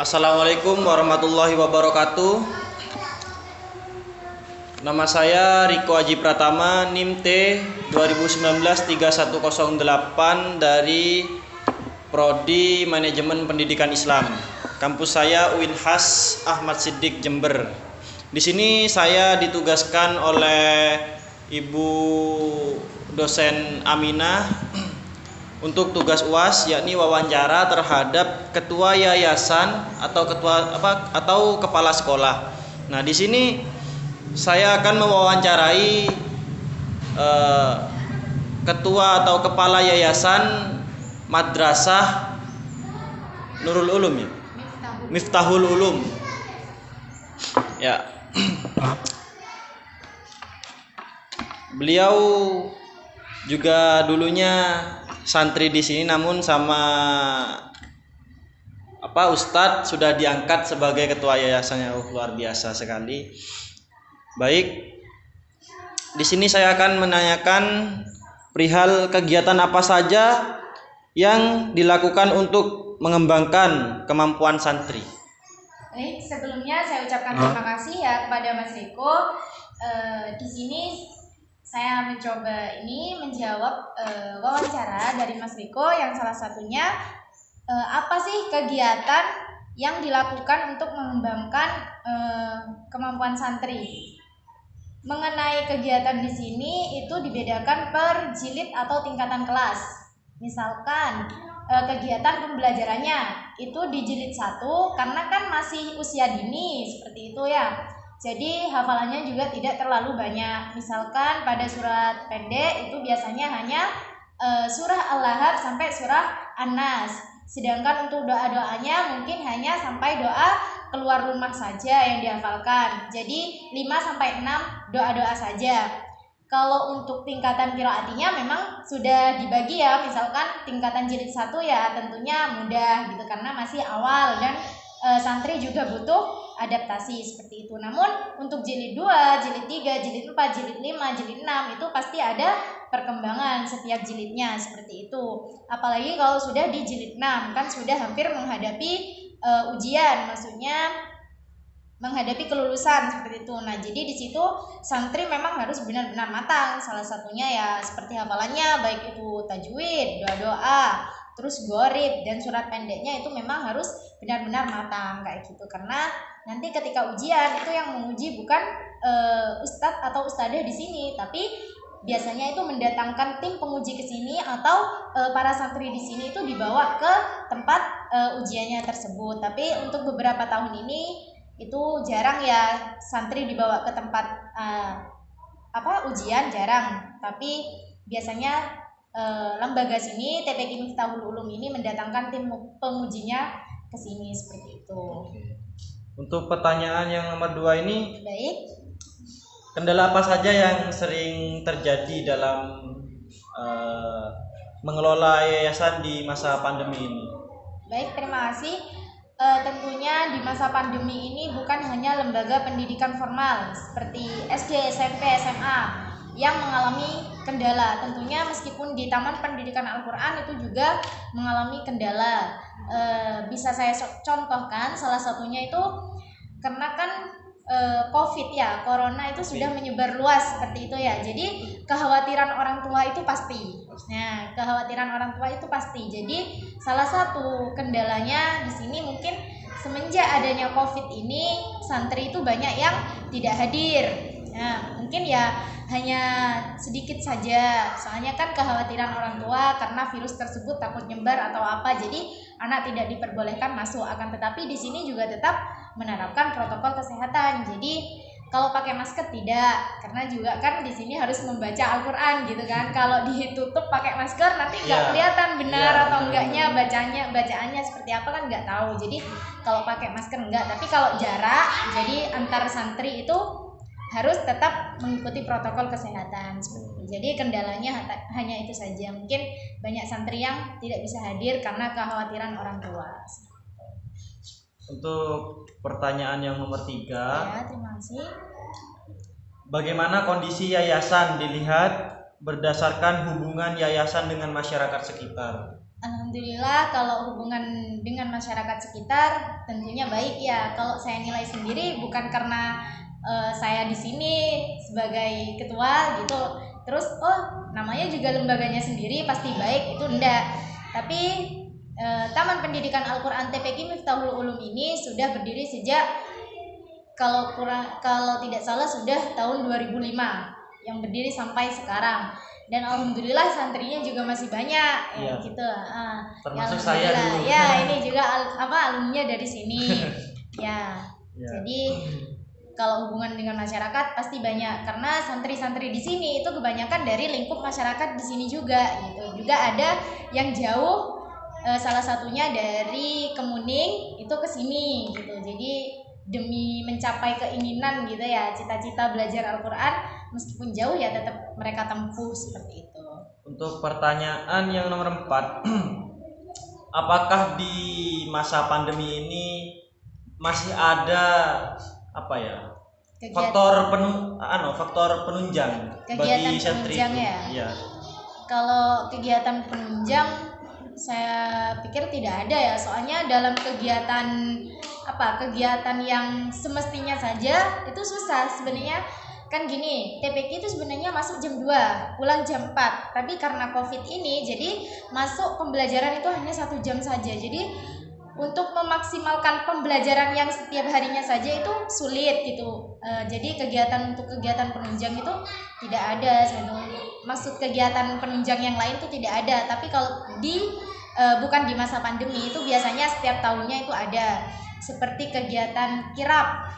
Assalamualaikum warahmatullahi wabarakatuh. Nama saya Riko Aji Pratama, NIM T 2019-3108 dari Prodi Manajemen Pendidikan Islam. Kampus saya Uinhas Ahmad Siddiq Jember. Di sini saya ditugaskan oleh Ibu dosen Aminah untuk tugas UAS, yakni wawancara terhadap ketua yayasan atau kepala sekolah. Nah, di sini saya akan mewawancarai ketua atau kepala yayasan Madrasah Nurul Ulum ya. Miftahul Ulum. Ya. Beliau juga dulunya santri di sini, namun sama Ustadz sudah diangkat sebagai ketua yayasannya. Luar biasa sekali. Baik, di sini saya akan menanyakan perihal kegiatan apa saja yang dilakukan untuk mengembangkan kemampuan santri. Baik, sebelumnya saya ucapkan terima kasih ya kepada Mas Riko. Di sini saya mencoba menjawab wawancara dari Mas Riko yang salah satunya apa sih kegiatan yang dilakukan untuk mengembangkan kemampuan santri. Mengenai kegiatan di sini itu dibedakan per jilid atau tingkatan kelas. Misalkan kegiatan pembelajarannya itu di jilid 1 karena kan masih usia dini seperti itu ya. Jadi hafalannya juga tidak terlalu banyak. Misalkan pada surat pendek itu biasanya hanya surah Al-Lahab sampai surah An-Nas. Sedangkan untuk doa-doanya mungkin hanya sampai doa keluar rumah saja yang dihafalkan. Jadi 5 sampai 6 doa-doa saja. Kalau untuk tingkatan qiraatinya memang sudah dibagi ya. Misalkan tingkatan jilid 1 ya tentunya mudah gitu karena masih awal dan santri juga butuh adaptasi seperti itu. Namun untuk jilid 2, jilid 3, jilid 4, jilid 5, jilid 6 itu pasti ada perkembangan setiap jilidnya seperti itu. Apalagi kalau sudah di jilid 6 kan sudah hampir menghadapi ujian, maksudnya menghadapi kelulusan seperti itu. Nah, jadi di situ santri memang harus benar-benar matang. Salah satunya ya seperti hafalannya, baik itu tajwid, doa-doa, terus gharib dan surat pendeknya itu memang harus benar-benar matang kayak gitu. Karena nanti ketika ujian itu yang menguji bukan ustadz atau ustadzah di sini, tapi biasanya itu mendatangkan tim penguji ke sini atau para santri di sini itu dibawa ke tempat ujiannya tersebut. Tapi untuk beberapa tahun ini itu jarang ya santri dibawa ke tempat ujian, jarang. Tapi biasanya lembaga sini TPQ Miftahul Ulum ini mendatangkan tim pengujinya ke sini seperti itu. Untuk pertanyaan yang nomor 2 ini, baik. Kendala apa saja yang sering terjadi dalam mengelola yayasan di masa pandemi ini? Baik, terima kasih. Tentunya di masa pandemi ini bukan hanya lembaga pendidikan formal seperti SD, SMP, SMA yang mengalami kendala. Tentunya meskipun di Taman Pendidikan Al-Quran itu juga mengalami kendala. Bisa saya contohkan salah satunya itu karena kan COVID ya, corona itu sudah menyebar luas seperti itu ya. Jadi kekhawatiran orang tua itu pasti. Nah, kekhawatiran orang tua itu pasti. Jadi salah satu kendalanya di sini mungkin semenjak adanya COVID ini santri itu banyak yang tidak hadir. Nah, mungkin ya hanya sedikit saja. Soalnya kan kekhawatiran orang tua karena virus tersebut takut nyebar atau apa. Jadi anak tidak diperbolehkan masuk. Akan tetapi di sini juga tetap menerapkan protokol kesehatan. Jadi kalau pakai masker tidak, karena juga kan di sini harus membaca Al-Qur'an gitu kan. Kalau ditutup pakai masker nanti nggak kelihatan benar atau enggaknya bacaannya seperti apa kan nggak tahu. Jadi kalau pakai masker enggak, tapi kalau jarak jadi antar santri itu harus tetap mengikuti protokol kesehatan seperti itu. Jadi kendalanya hanya itu saja. Mungkin banyak santri yang tidak bisa hadir karena kekhawatiran orang tua. Untuk pertanyaan yang nomor 3, ya, terima kasih. Bagaimana kondisi yayasan dilihat berdasarkan hubungan yayasan dengan masyarakat sekitar? Alhamdulillah kalau hubungan dengan masyarakat sekitar tentunya baik ya. Kalau saya nilai sendiri bukan karena saya di sini sebagai ketua gitu, terus namanya juga lembaganya sendiri pasti baik, itu enggak. Tapi Taman Pendidikan Al-Quran TPQ Miftahul Ulum ini sudah berdiri sejak kalau tidak salah sudah tahun 2005 yang berdiri sampai sekarang, dan alhamdulillah santrinya juga masih banyak ya gitu. Termasuk ya, saya dulu. Ya ini juga alumninya dari sini. ya. Jadi kalau hubungan dengan masyarakat pasti banyak karena santri-santri di sini itu kebanyakan dari lingkup masyarakat di sini juga gitu. Juga ada yang jauh, salah satunya dari Kemuning itu ke sini gitu. Jadi demi mencapai keinginan gitu ya, cita-cita belajar Al-Quran meskipun jauh ya tetap mereka tempuh seperti itu. Untuk pertanyaan yang nomor 4, apakah di masa pandemi ini masih ada faktor penunjang bagi santri itu? Ya. Kalau kegiatan penunjang saya pikir tidak ada ya, soalnya dalam kegiatan yang semestinya saja itu susah sebenarnya. Kan gini, TPQ itu sebenarnya masuk jam 2, pulang jam 4. Tapi karena Covid ini jadi masuk pembelajaran itu hanya 1 jam saja. Jadi untuk memaksimalkan pembelajaran yang setiap harinya saja itu sulit gitu. Jadi kegiatan penunjang itu tidak ada. Maksud kegiatan penunjang yang lain itu tidak ada. Tapi kalau bukan di masa pandemi itu biasanya setiap tahunnya itu ada. Seperti kegiatan kirab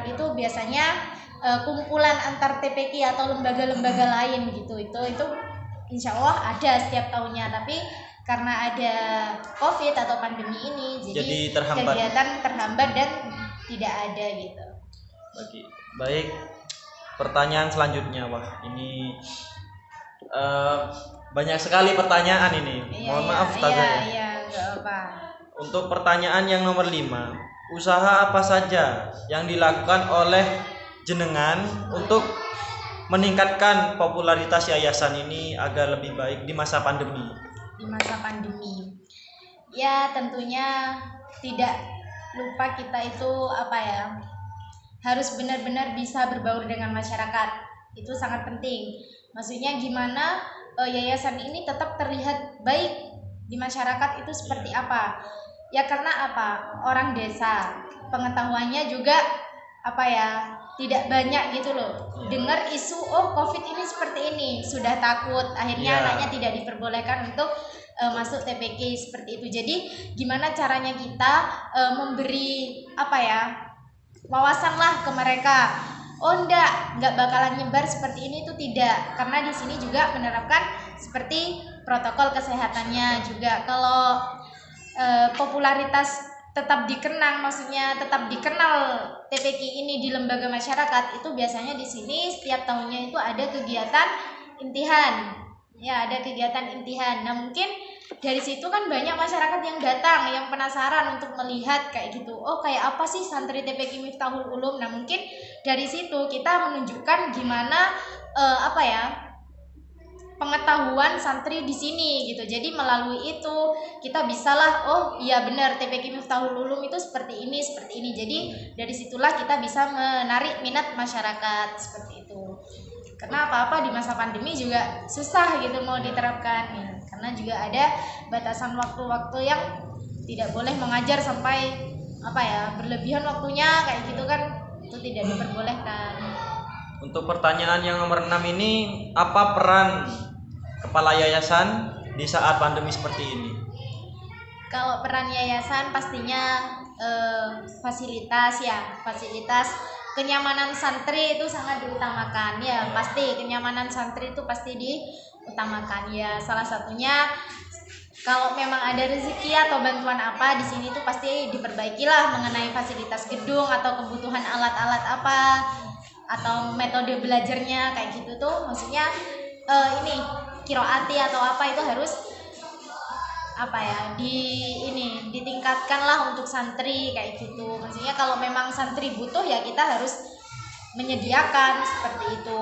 itu biasanya kumpulan antar TPQ atau lembaga-lembaga lain gitu. Itu insya Allah ada setiap tahunnya, tapi karena ada Covid atau pandemi ini jadi kegiatan terhambat dan tidak ada gitu. Baik, pertanyaan selanjutnya. Wah, ini banyak sekali pertanyaan ini. Mohon maaf Ustazah. Iya, enggak apa. Untuk pertanyaan yang nomor 5, usaha apa saja yang dilakukan oleh jenengan untuk meningkatkan popularitas yayasan ini agar lebih baik di masa pandemi? Di masa pandemi, ya tentunya tidak lupa kita itu harus benar-benar bisa berbaur dengan masyarakat. Itu sangat penting. Maksudnya gimana yayasan ini tetap terlihat baik di masyarakat itu seperti apa? Ya karena orang desa pengetahuannya juga tidak banyak gitu loh. Dengar isu Covid ini seperti ini, sudah takut, akhirnya anaknya tidak diperbolehkan untuk masuk TPQ seperti itu. Jadi gimana caranya kita memberi wawasan lah ke mereka. Enggak bakalan nyebar seperti ini, itu tidak, karena di sini juga menerapkan seperti protokol kesehatannya juga. Kalau popularitas tetap dikenang, maksudnya tetap dikenal TPQ ini di lembaga masyarakat, itu biasanya di sini setiap tahunnya itu ada kegiatan intihan. Ya, ada kegiatan intihan. Nah, mungkin dari situ kan banyak masyarakat yang datang, yang penasaran untuk melihat kayak gitu. Kayak apa sih santri TPQ Miftahul Ulum? Nah, mungkin dari situ kita menunjukkan gimana pengetahuan santri di sini gitu. Jadi melalui itu kita bisalah iya benar TPQ Miftahul Ulum itu seperti ini. Jadi dari situlah kita bisa menarik minat masyarakat seperti itu. Karena apa-apa di masa pandemi juga susah gitu mau diterapkan ya. Karena juga ada batasan waktu-waktu yang tidak boleh mengajar sampai berlebihan waktunya kayak gitu kan, itu tidak diperbolehkan. Untuk pertanyaan yang nomor 6 ini, apa peran kepala yayasan di saat pandemi seperti ini? Kalau peran yayasan pastinya fasilitas kenyamanan santri itu sangat diutamakan ya. Pasti kenyamanan santri itu pasti diutamakan ya. Salah satunya kalau memang ada rezeki atau bantuan apa di sini tuh pasti diperbaikilah mengenai fasilitas gedung atau kebutuhan alat-alat apa atau metode belajarnya kayak gitu tuh. Maksudnya ini kiroati atau apa itu harus ditingkatkan lah untuk santri kayak gitu. Maksudnya kalau memang santri butuh ya kita harus menyediakan seperti itu.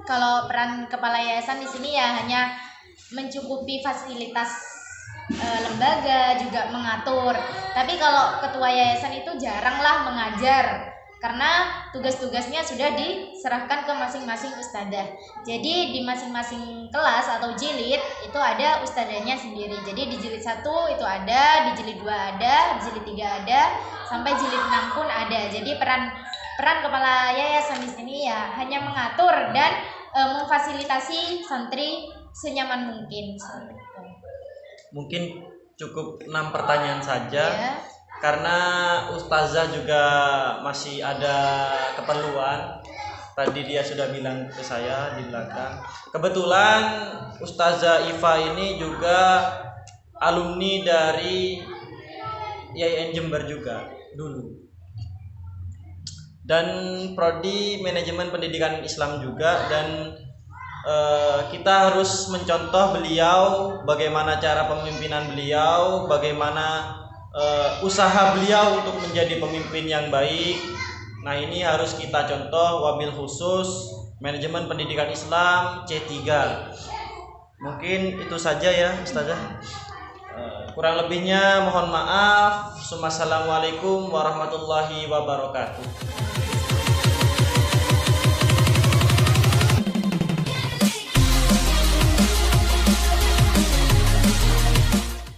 Kalau peran kepala yayasan di sini ya hanya mencukupi fasilitas lembaga juga mengatur. Tapi kalau ketua yayasan itu jaranglah mengajar karena tugas-tugasnya sudah diserahkan ke masing-masing ustadzah. Jadi di masing-masing kelas atau jilid itu ada ustadzahnya sendiri. Jadi di jilid 1 itu ada, di jilid 2 ada, di jilid 3 ada, sampai jilid 6 pun ada. Jadi peran kepala yayasan di sini ya hanya mengatur dan memfasilitasi santri senyaman mungkin. Mungkin cukup 6 pertanyaan saja. Ya. Karena ustazah juga masih ada keperluan. Tadi dia sudah bilang ke saya di belakang. Kebetulan Ustazah Iva ini juga alumni dari IAIN Jember juga dulu. Dan prodi manajemen pendidikan Islam juga, dan kita harus mencontoh beliau, bagaimana cara pemimpinan beliau, bagaimana usaha beliau untuk menjadi pemimpin yang baik. Nah, ini harus kita contoh, wabil khusus manajemen pendidikan Islam C3. Mungkin itu saja ya Ustazah. Kurang lebihnya mohon maaf. Assalamualaikum warahmatullahi wabarakatuh.